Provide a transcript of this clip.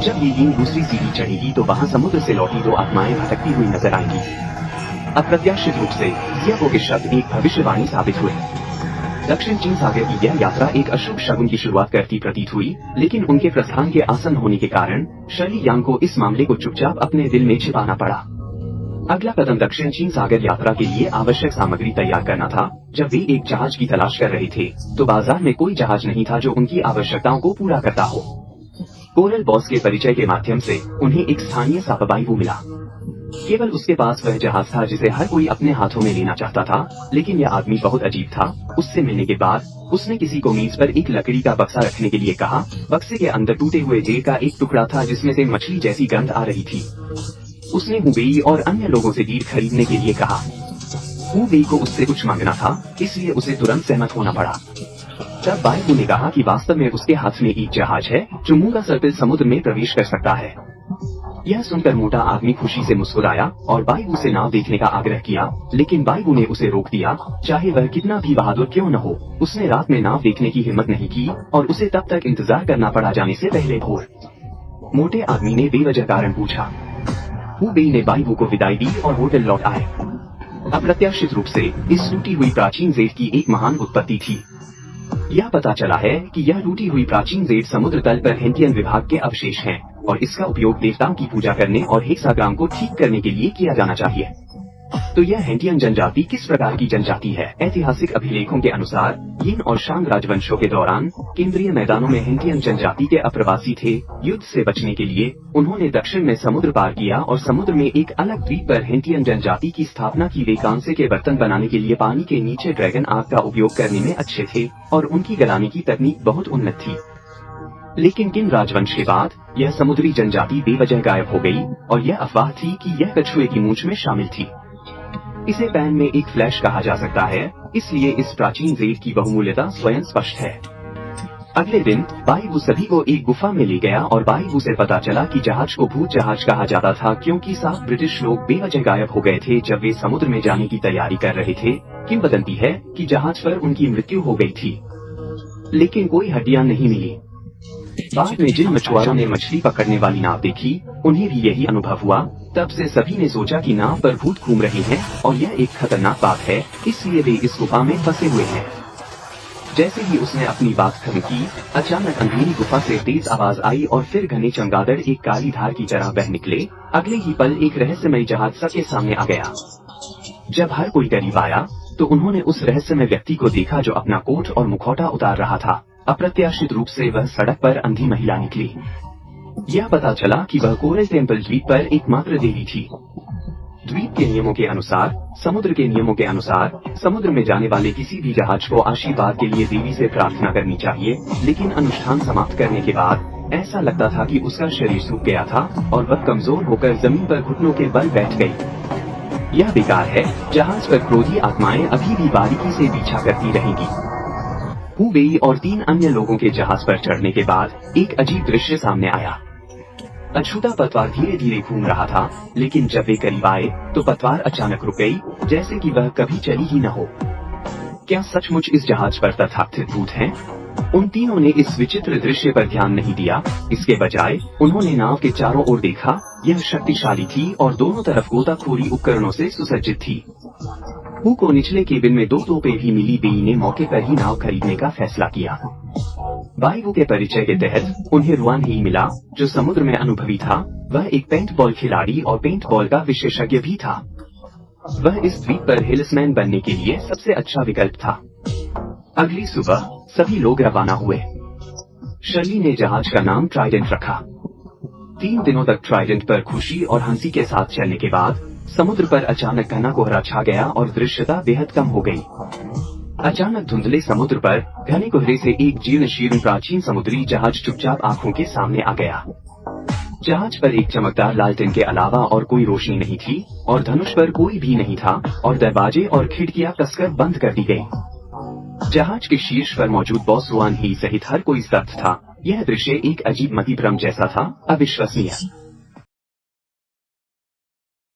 जब ये टीम दूसरी सीढ़ी चढ़ेगी तो वहां समुद्र से लौटी दो आत्माएं भटकती हुई नजर आएंगी। अप्रत्याशित रूप से जियागो के शब्द एक भविष्यवाणी साबित हुए। दक्षिण चीन सागर की यह यात्रा एक अशुभ शगुन की शुरुआत करती प्रतीत हुई, लेकिन उनके प्रस्थान के आसन होने के कारण शर्ली यांग को इस मामले को चुपचाप अपने दिल में छिपाना पड़ा। अगला कदम दक्षिण चीन सागर यात्रा के लिए आवश्यक सामग्री तैयार करना था। जब वे एक जहाज की तलाश कर रहे थे तो बाजार में कोई जहाज नहीं था जो उनकी आवश्यकताओं को पूरा करता हो। कोरल बॉस के परिचय के माध्यम से उन्हें एक स्थानीय साहबाईवू मिला। केवल उसके पास वह जहाज था जिसे हर कोई अपने हाथों में लेना चाहता था, लेकिन यह आदमी बहुत अजीब था। उससे मिलने के बाद उसने किसी को मेज पर एक लकड़ी का बक्सा रखने के लिए कहा। बक्से के अंदर टूटे हुए जेल का एक टुकड़ा था जिसमें से मछली जैसी गंध आ रही थी। उसने हुबेई और अन्य लोगों से डील खरीदने के लिए कहा। हुबेई को उससे कुछ मांगना था, इसलिए उसे तुरंत सहमत होना पड़ा। तब बाईबू ने कहा कि वास्तव में उसके हाथ में एक जहाज है जो मूंगा सर्पिल समुद्र में प्रवेश कर सकता है। यह सुनकर मोटा आदमी खुशी से मुस्कुराया और बाईबू से नाव देखने का आग्रह किया, लेकिन बाईबू ने उसे रोक दिया। चाहे वह कितना भी बहादुर क्यों न हो, उसने रात में नाव देखने की हिम्मत नहीं की और उसे तब तक इंतजार करना पड़ा जाने से पहले भोर। मोटे आदमी ने बेवजह कारण पूछा। हुबेई ने बाईबू को विदाई दी और होटल लौट आए। अप्रत्याशित रूप से इस टूटी हुई प्राचीन जेट की एक महान उत्पत्ति थी। यह पता चला है कि यह टूटी हुई प्राचीन जेट समुद्र तल पर हेंटियन विभाग के अवशेष हैं और इसका उपयोग देवताओं की पूजा करने और हेक्साग्राम को ठीक करने के लिए किया जाना चाहिए। तो यह हेंटियन जनजाति किस प्रकार की जनजाति है? ऐतिहासिक अभिलेखों के अनुसार यिन और शांग राजवंशों के दौरान केंद्रीय मैदानों में हेंटियन जनजाति के अप्रवासी थे। युद्ध से बचने के लिए उन्होंने दक्षिण में समुद्र पार किया और समुद्र में एक अलग द्वीप पर हेंटियन जनजाति की स्थापना की। वे कांसे के बर्तन बनाने के लिए पानी के नीचे ड्रैगन आग का उपयोग करने में अच्छे थे और उनकी गलाने की तकनीक बहुत उन्नत थी। लेकिन किन राजवंश के बाद यह समुद्री जनजाति बेवजह गायब हो गई और यह अफवाह थी कि यह कछुए की मूंछ में शामिल थी। इसे पैन में एक फ्लैश कहा जा सकता है, इसलिए इस प्राचीन जेट की बहुमूल्यता स्वयं स्पष्ट है। अगले दिन बाईबू सभी को एक गुफा में ले गया और बाईबू से पता चला कि जहाज को भूत जहाज कहा जाता था क्योंकि 7 ब्रिटिश लोग बेवजह गायब हो गए थे जब वे समुद्र में जाने की तैयारी कर रहे थे। किंवदंती है कि जहाज पर उनकी मृत्यु हो गई थी, लेकिन कोई हड्डियां नहीं मिली। बाद में जिन मछुआरों ने मछली पकड़ने वाली नाव देखी, उन्हें भी यही अनुभव हुआ। तब से सभी ने सोचा कि नाव पर भूत घूम रहे हैं और यह एक खतरनाक बात है, इसलिए वे इस गुफा में फंसे हुए हैं। जैसे ही उसने अपनी बात खत्म की, अचानक अंधेरी गुफा से तेज आवाज आई और फिर घने चमगादड़ एक काली धार की तरह बह निकले। अगले ही पल एक रहस्यमय जहाज सबके सामने आ गया। जब हर कोई करीब आया तो उन्होंने उस रहस्यमय व्यक्ति को देखा जो अपना कोट और मुखौटा उतार रहा था। अप्रत्याशित रूप से वह सड़क पर अंधी महिला निकली। यह पता चला कि वह कोरल टेम्पल द्वीप पर एकमात्र देवी थी। द्वीप के नियमों के अनुसार, समुद्र के नियमों के अनुसार, समुद्र में जाने वाले किसी भी जहाज को आशीर्वाद के लिए देवी से प्रार्थना करनी चाहिए, लेकिन अनुष्ठान समाप्त करने के बाद ऐसा लगता था कि उसका शरीर सूख गया था और वह कमजोर होकर जमीन पर घुटनों के बल बैठ गई। यह बेकार है। जहाज पर क्रोधी आत्माएं अभी भी बारीकी से पीछा करती रहेंगी। हुबेई और 3 अन्य लोगों के जहाज पर चढ़ने के बाद एक अजीब दृश्य सामने आया। अछूता पतवार धीरे धीरे घूम रहा था, लेकिन जब वे करीब आए तो पतवार अचानक रुक गई, जैसे कि वह कभी चली ही न हो। क्या सचमुच इस जहाज पर तथाकथित भूत हैं? उन तीनों ने इस विचित्र दृश्य पर ध्यान नहीं दिया। इसके बजाय उन्होंने नाव के चारों ओर देखा। यह शक्तिशाली थी और दोनों तरफ गोताखोरी उपकरणों से सुसज्जित थी। हु को निचले केबिन में 2 तोपें भी मिली। बेई ने मौके पर ही नाव खरीदने का फैसला किया। बाईबू के परिचय के तहत उन्हें रुआन ही मिला, जो समुद्र में अनुभवी था। वह एक पेंटबॉल खिलाड़ी और पेंटबॉल का विशेषज्ञ भी था। वह इस द्वीप पर हिल्समैन बनने के लिए सबसे अच्छा विकल्प था। अगली सुबह सभी लोग रवाना हुए। शर्ली ने जहाज का नाम ट्राइडेंट रखा। 3 दिनों तक ट्राइडेंट पर खुशी और हंसी के साथ चलने के बाद समुद्र पर अचानक घना कोहरा छा गया और दृश्यता बेहद कम हो गई। अचानक धुंधले समुद्र पर घने कोहरे से एक जीर्ण शीर्ण प्राचीन समुद्री जहाज चुपचाप आंखों के सामने आ गया। जहाज पर एक चमकदार लालटेन के अलावा और कोई रोशनी नहीं थी और धनुष पर कोई भी नहीं था और दरवाजे और खिड़कियां कसकर बंद कर दी गई। जहाज के शीर्ष पर मौजूद बॉस रुआन ही सहित हर कोई स्तब्ध था। यह दृश्य एक अजीब मतिभ्रम जैसा था, अविश्वसनीय।